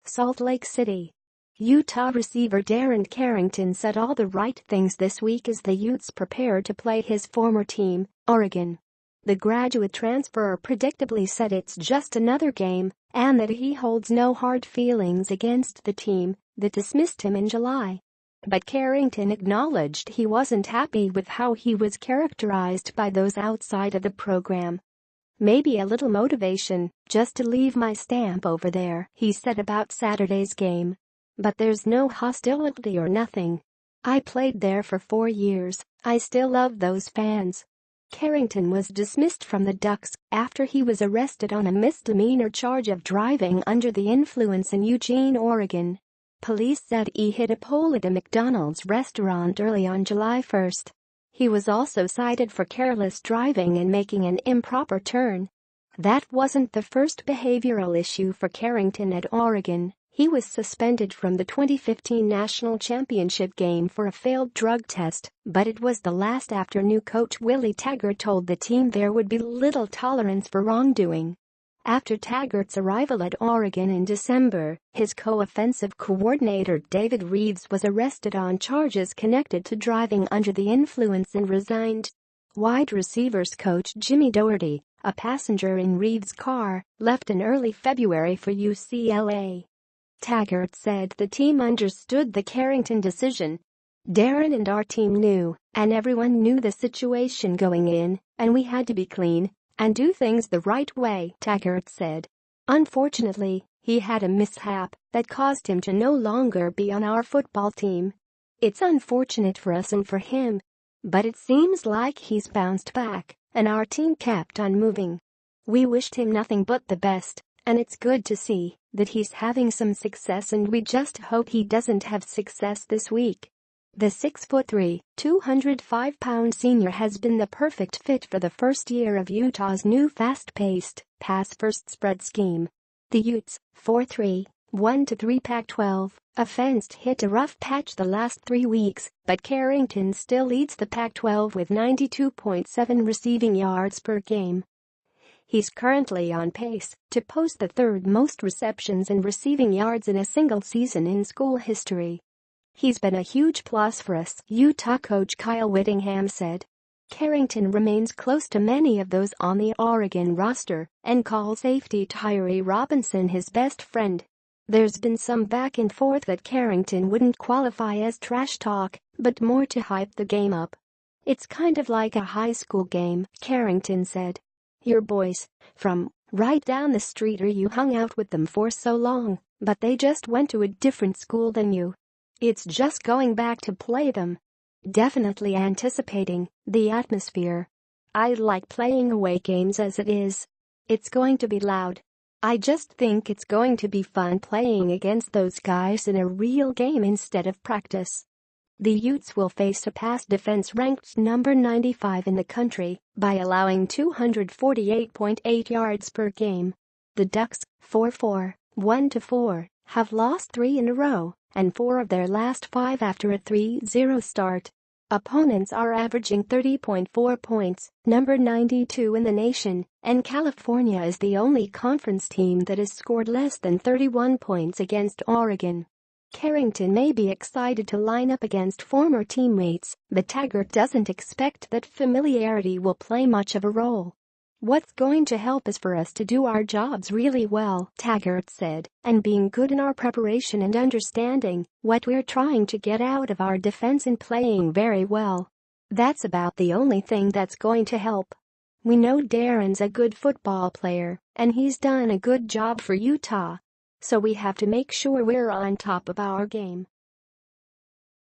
Salt Lake City. Utah receiver Darren Carrington said all the right things this week as the Utes prepare to play his former team, Oregon. The graduate transfer predictably said it's just another game and that he holds no hard feelings against the team that dismissed him in July. But Carrington acknowledged he wasn't happy with how he was characterized by those outside of the program. "Maybe a little motivation, just to leave my stamp over there," he said about Saturday's game. "But there's no hostility or nothing. I played there for 4 years, I still love those fans." Carrington was dismissed from the Ducks after he was arrested on a misdemeanor charge of driving under the influence in Eugene, Oregon. Police said he hit a pole at a McDonald's restaurant early on July 1. He was also cited for careless driving and making an improper turn. That wasn't the first behavioral issue for Carrington at Oregon. He was suspended from the 2015 national championship game for a failed drug test, but it was the last after new coach Willie Taggart told the team there would be little tolerance for wrongdoing. After Taggart's arrival at Oregon in December, his co-offensive coordinator David Reeves was arrested on charges connected to driving under the influence and resigned. Wide receivers coach Jimmy Doherty, a passenger in Reeves' car, left in early February for UCLA. Taggart said the team understood the Carrington decision. "Darren and our team knew, and everyone knew the situation going in, and we had to be clean and do things the right way," Taggart said. "Unfortunately, he had a mishap that caused him to no longer be on our football team. It's unfortunate for us and for him. But it seems like he's bounced back, and our team kept on moving. We wished him nothing but the best, and it's good to see that he's having some success, and we just hope he doesn't have success this week." The 6'3", 205-pound senior has been the perfect fit for the first year of Utah's new fast-paced, pass-first spread scheme. The Utes, 4-3, 1-3 Pac-12, offense hit a rough patch the last 3 weeks, but Carrington still leads the Pac-12 with 92.7 receiving yards per game. He's currently on pace to post the third most receptions and receiving yards in a single season in school history. "He's been a huge plus for us," Utah coach Kyle Whittingham said. Carrington remains close to many of those on the Oregon roster and calls safety Tyree Robinson his best friend. There's been some back and forth that Carrington wouldn't qualify as trash talk, but more to hype the game up. "It's kind of like a high school game," Carrington said. "Your boys from right down the street, or you hung out with them for so long, but they just went to a different school than you. It's just going back to play them. Definitely anticipating the atmosphere. I like playing away games as it is. It's going to be loud. I just think it's going to be fun playing against those guys in a real game instead of practice." The Utes will face a pass defense ranked number 95 in the country by allowing 248.8 yards per game. The Ducks, 4-4, 1-4, have lost 3 in a row and 4 of their last 5 after a 3-0 start. Opponents are averaging 30.4 points, number 92 in the nation, and California is the only conference team that has scored less than 31 points against Oregon. Carrington may be excited to line up against former teammates, but Taggart doesn't expect that familiarity will play much of a role. "What's going to help is for us to do our jobs really well," Taggart said, "and being good in our preparation and understanding what we're trying to get out of our defense and playing very well. That's about the only thing that's going to help. We know Darren's a good football player, and he's done a good job for Utah. So we have to make sure we're on top of our game."